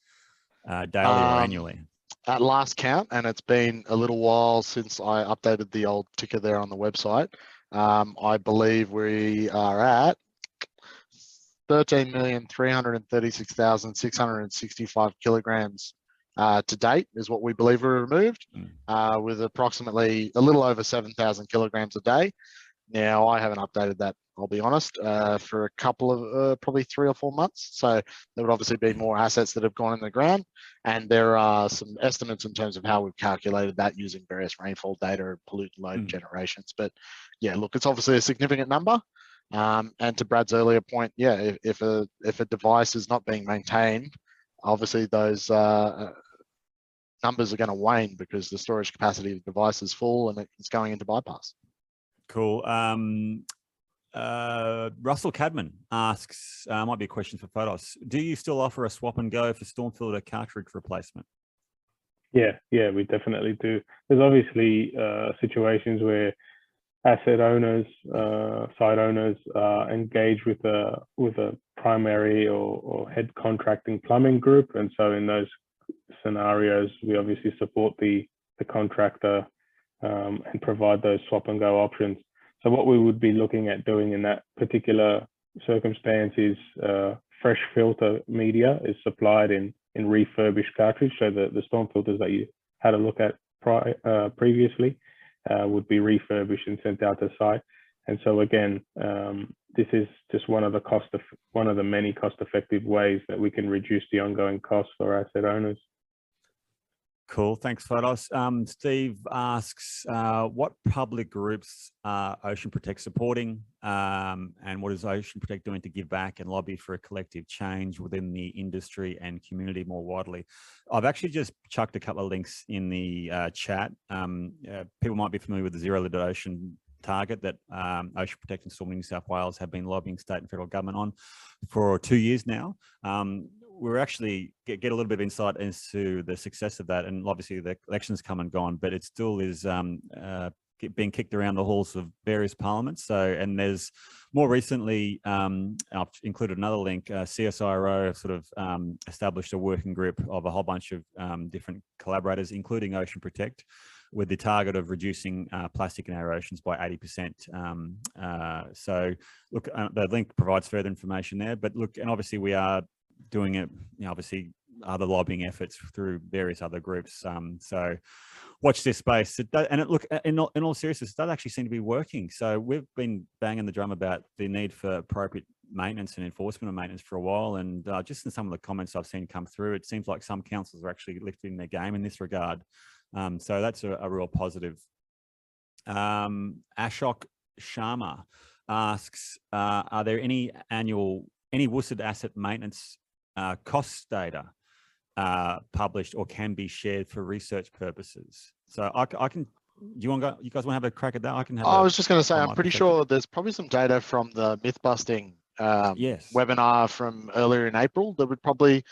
daily or annually? At last count, and it's been a little while since I updated the old ticker there on the website, I believe we are at 13,336,665 kilograms to date is what we believe were removed, with approximately a little over 7,000 kilograms a day. Now, I haven't updated that, I'll be honest, for a couple of probably 3 or 4 months. So there would obviously be more assets that have gone in the ground, and there are some estimates in terms of how we've calculated that using various rainfall data and pollutant load generations. But yeah, look, it's obviously a significant number. And to Brad's earlier point, yeah, if a device is not being maintained, obviously those numbers are going to wane because the storage capacity of the device is full and it's going into bypass. Cool. Russell Cadman asks, might be a question for Fotos. Do you still offer a swap and go for Stormfield or cartridge replacement? Yeah, we definitely do. There's obviously situations where asset owners, site owners engage with a primary or head contracting plumbing group, and so in those scenarios, we obviously support the contractor and provide those swap and go options. So what we would be looking at doing in that particular circumstance is fresh filter media is supplied in refurbished cartridge. So the storm filters that you had a look at previously would be refurbished and sent out to site. And so again, this is just one of the many cost-effective ways that we can reduce the ongoing costs for asset owners. Cool, thanks, Fotos. Steve asks, what public groups are Ocean Protect supporting, and what is Ocean Protect doing to give back and lobby for a collective change within the industry and community more widely? I've actually just chucked a couple of links in the chat. People might be familiar with the Zero Litter Ocean target that Ocean Protect and Stormwater New South Wales have been lobbying state and federal government on for 2 years now. we're actually get a little bit of insight into the success of that. And obviously the election's come and gone, but it still is being kicked around the halls of various parliaments. So, and there's more recently, I've included another link, CSIRO sort of established a working group of a whole bunch of different collaborators, including Ocean Protect, with the target of reducing plastic in our oceans by 80%. So look, the link provides further information there, but look, and obviously we are doing it, obviously other lobbying efforts through various other groups. So watch this space. It does, and it, look, in all seriousness, it does actually seem to be working. So we've been banging the drum about the need for appropriate maintenance and enforcement of maintenance for a while. And just in some of the comments I've seen come through, it seems like some councils are actually lifting their game in this regard. So that's a real positive. Ashok Sharma asks, are there any WUSD asset maintenance cost data published or can be shared for research purposes? So I can, you guys want to have a crack at that? I can have I was just going to say, I'm pretty sure there's probably some data from the myth busting webinar from earlier in April that would probably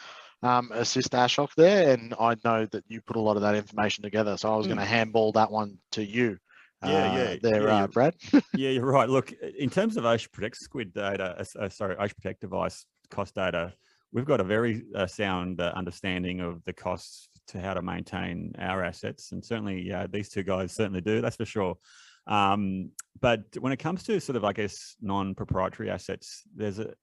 assist Ashok there, and I know that you put a lot of that information together, so I was going to handball that one to you. Brad. Yeah, you're right. Look, in terms of Ocean Protect squid data, Ocean Protect device cost data, we've got a very sound understanding of the costs to how to maintain our assets, and certainly these two guys certainly do. That's for sure. But when it comes to sort of, I guess, non-proprietary assets, there's a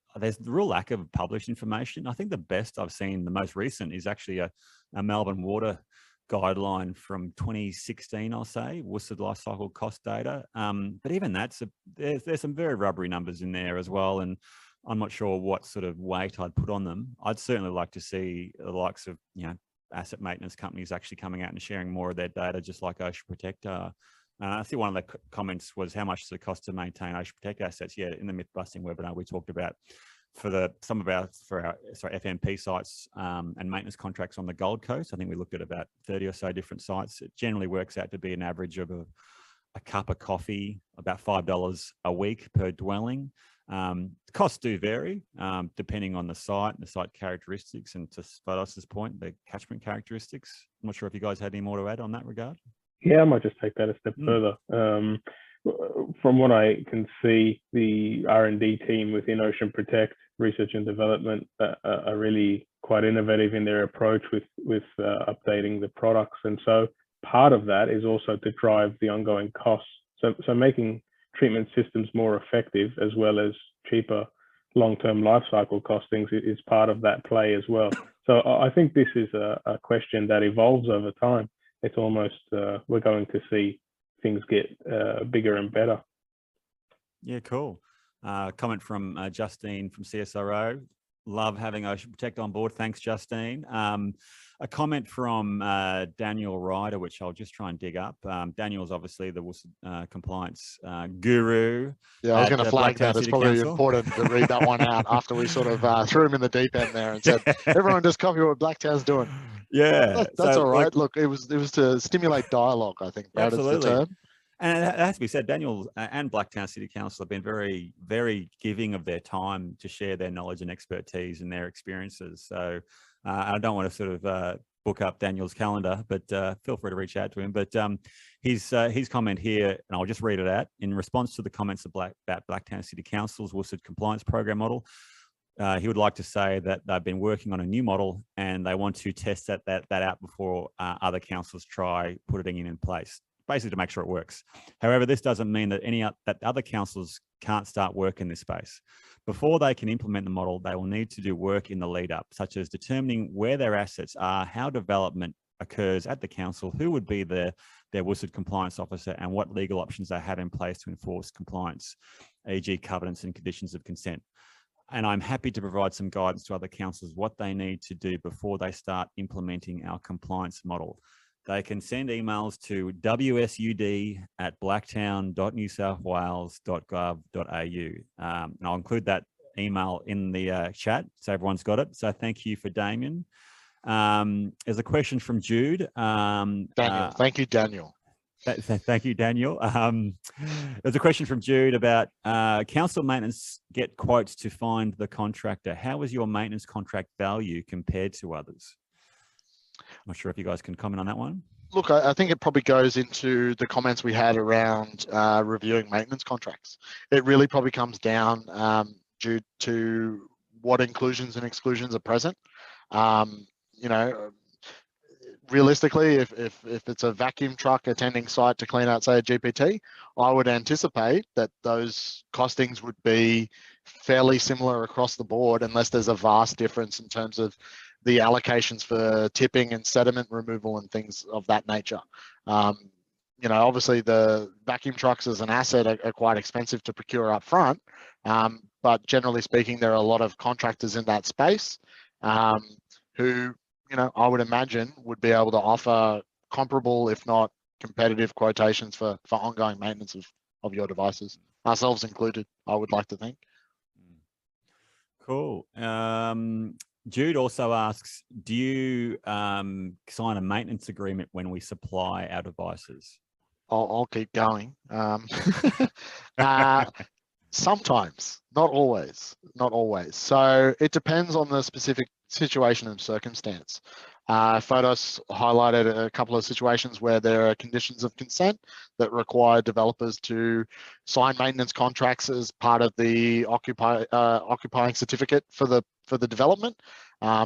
real lack of published information. I think the best I've seen, the most recent, is actually a Melbourne Water guideline from 2016, I'll say, WUSD life cycle cost data. But even that's there's some very rubbery numbers in there as well, and I'm not sure what sort of weight I'd put on them. I'd certainly like to see the likes of asset maintenance companies actually coming out and sharing more of their data, just like Ocean Protect are. I see one of the comments was how much does it cost to maintain Ocean Protect assets? Yeah, in the myth busting webinar we talked about for our FMP sites and maintenance contracts on the Gold Coast. I think we looked at about 30 or so different sites. It generally works out to be an average of a cup of coffee, about $5 a week per dwelling. Costs do vary depending on the site and the site characteristics, and to Fotos' point, the catchment characteristics. I'm not sure if you guys had any more to add on that regard. Yeah, I might just take that a step further. From what I can see, the R&D team within Ocean Protect, research and development, are really quite innovative in their approach with updating the products. And so part of that is also to drive the ongoing costs. So making treatment systems more effective as well as cheaper long-term life cycle costings is part of that play as well. So I think this is a question that evolves over time. It's almost, we're going to see things get bigger and better. Yeah, cool. Comment from Justine from CSRO. Love having Ocean Protect on board. Thanks, Justine. A comment from Daniel Ryder, which I'll just try and dig up. Daniel's obviously the compliance guru. Yeah, I was going to flag that. It's probably Council. Important to read that one out after we sort of threw him in the deep end there and said, everyone just copy what Blacktown's doing. Yeah, that's all right. Look, it was to stimulate dialogue, I think. Brad, absolutely. Is the term. And it has to be said, Daniel and Blacktown City Council have been very, very giving of their time to share their knowledge and expertise and their experiences. So I don't want to sort of book up Daniel's calendar, but feel free to reach out to him. But his comment here, and I'll just read it out, in response to the comments about Blacktown City Council's WUSD compliance program model. He would like to say that they've been working on a new model and they want to test that out before other councils try putting it in place, basically to make sure it works. However, this doesn't mean that that other councils can't start work in this space. Before they can implement the model, they will need to do work in the lead up, such as determining where their assets are, how development occurs at the council, who would be their WUSD compliance officer, and what legal options they have in place to enforce compliance, e.g. covenants and conditions of consent. And I'm happy to provide some guidance to other councils what they need to do before they start implementing our compliance model. They can send emails to wsud@blacktown.newsouthwales.gov.au. And I'll include that email in the chat so everyone's got it. So thank you for Damien. There's a question from Jude. Daniel, thank you, Daniel. Thank you, Daniel. There's a question from Jude about council maintenance get quotes to find the contractor. How is your maintenance contract value compared to others? I'm not sure if you guys can comment on that one. Look, I think it probably goes into the comments we had around reviewing maintenance contracts. It really probably comes down due to what inclusions and exclusions are present. You know, realistically, if it's a vacuum truck attending site to clean out, say, a GPT, I would anticipate that those costings would be fairly similar across the board, unless there's a vast difference in terms of the allocations for tipping and sediment removal and things of that nature. You know, obviously the vacuum trucks as an asset are quite expensive to procure up front, but generally speaking, there are a lot of contractors in that space who, you know, I would imagine would be able to offer comparable, if not competitive, quotations for ongoing maintenance of your devices, ourselves included, I would like to think. Cool. Jude also asks, do you sign a maintenance agreement when we supply our devices? I'll keep going. Sometimes, not always, not always. So it depends on the specific situation and circumstance. Fotos highlighted a couple of situations where there are conditions of consent that require developers to sign maintenance contracts as part of the occupying certificate for the development.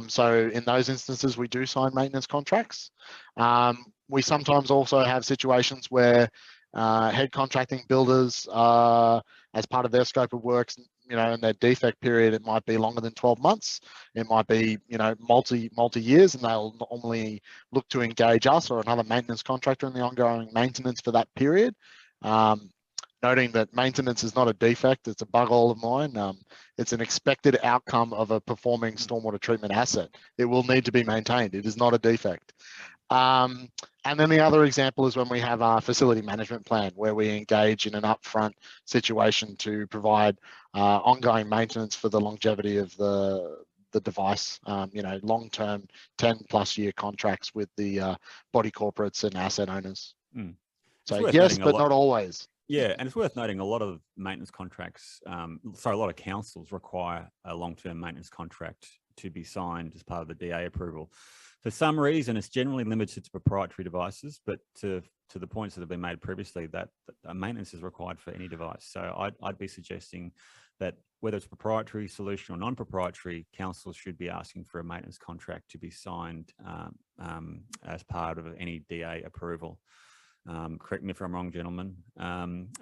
So in those instances, we do sign maintenance contracts. We sometimes also have situations where head contracting builders, as part of their scope of works, you know, in their defect period, it might be longer than 12 months. It might be, you know, multi years, and they'll normally look to engage us or another maintenance contractor in the ongoing maintenance for that period. Noting that maintenance is not a defect, it's a bug all of mine. It's an expected outcome of a performing stormwater treatment asset. It will need to be maintained. It is not a defect. And then the other example is when we have our facility management plan, where we engage in an upfront situation to provide ongoing maintenance for the longevity of the device, you know, long-term 10+ year contracts with the body corporates and asset owners. So yes, but not always. Yeah, and it's worth noting a lot of maintenance contracts, sorry, a lot of councils require a long-term maintenance contract to be signed as part of the DA approval. For some reason, it's generally limited to proprietary devices, but to the points that have been made previously, that maintenance is required for any device. So I'd be suggesting that whether it's proprietary solution or non-proprietary, councils should be asking for a maintenance contract to be signed as part of any DA approval. Correct me if I'm wrong, gentlemen.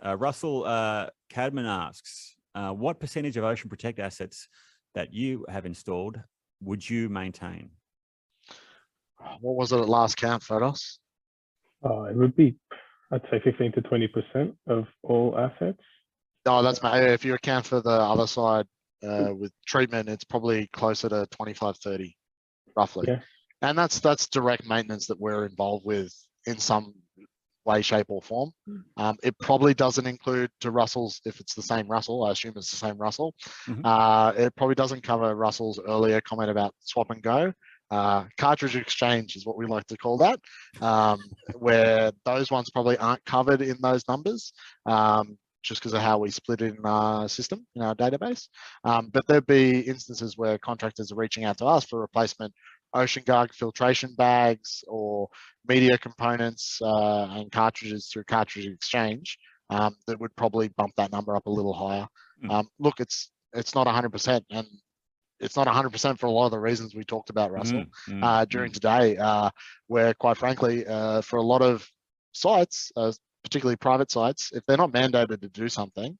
Russell Cadman asks, what percentage of Ocean Protect assets that you have installed would you maintain? What was it at last count, Fotos? It would be, I'd say 15 to 20% of all assets. No, that's if you account for the other side with treatment, it's probably closer to 25-30, roughly. Yeah. And that's direct maintenance that we're involved with in some way, shape, or form. It probably doesn't include to Russell's, if it's the same Russell, I assume it's the same Russell. It probably doesn't cover Russell's earlier comment about swap and go. Cartridge exchange is what we like to call that, where those ones probably aren't covered in those numbers, just because of how we split it in our system, in our database. But there'd be instances where contractors are reaching out to us for replacement ocean guard filtration bags or media components and cartridges through cartridge exchange that would probably bump that number up a little higher. Look, it's not 100%, and it's not 100% for a lot of the reasons we talked about, Russell, during today, where quite frankly, for a lot of sites, particularly private sites, if they're not mandated to do something,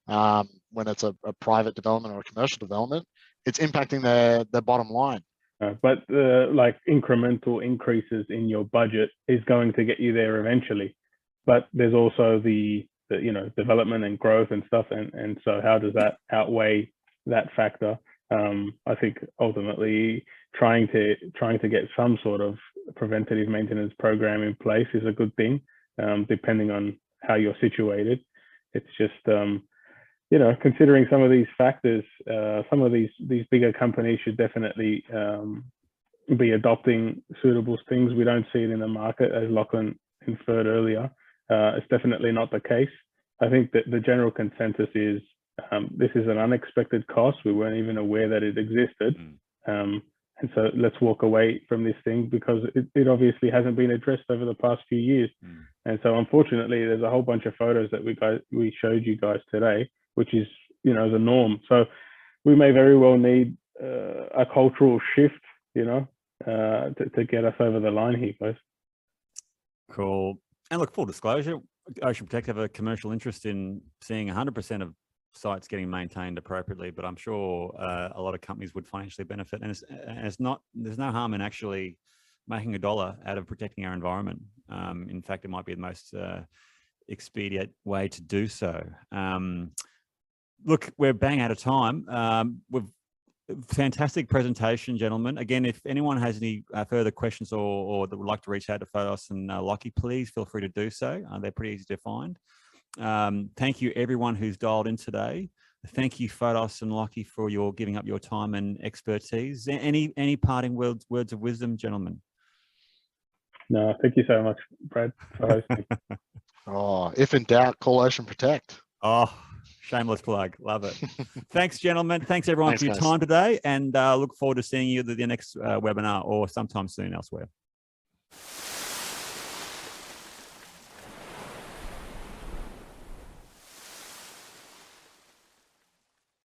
when it's a private development or a commercial development, it's impacting their bottom line. But like incremental increases in your budget is going to get you there eventually. But there's also the you know, development and growth and stuff, and so how does that outweigh that factor? I think ultimately trying to get some sort of preventative maintenance program in place is a good thing, depending on how you're situated. It's just you know, considering some of these factors, some of these bigger companies should definitely be adopting suitable things. We don't see it in the market, as Lachlan inferred earlier. It's definitely not the case. I think that the general consensus is this is an unexpected cost. We weren't even aware that it existed. And so let's walk away from this thing because it obviously hasn't been addressed over the past few years. And so unfortunately, there's a whole bunch of photos that we showed you guys today, which is, the norm. So we may very well need a cultural shift, to get us over the line here, guys. Cool. And look, full disclosure, Ocean Protect have a commercial interest in seeing 100% of sites getting maintained appropriately, but I'm sure a lot of companies would financially benefit. And there's no harm in actually making a dollar out of protecting our environment. In fact, it might be the most expedient way to do so. Look, we're bang out of time. Fantastic presentation, gentlemen. Again, if anyone has any further questions or that would like to reach out to Fotos and Lachie, please feel free to do so. They're pretty easy to find. Thank you everyone who's dialed in today. Thank you, Fotos and Lachie, for your giving up your time and expertise. Any parting words of wisdom, gentlemen? No, thank you so much, Brad, for hosting. Oh, if in doubt, call Ocean Protect. Oh, shameless plug. Love it. Thanks, gentlemen. Thanks everyone for your guys. time today, and look forward to seeing you at the next webinar or sometime soon elsewhere.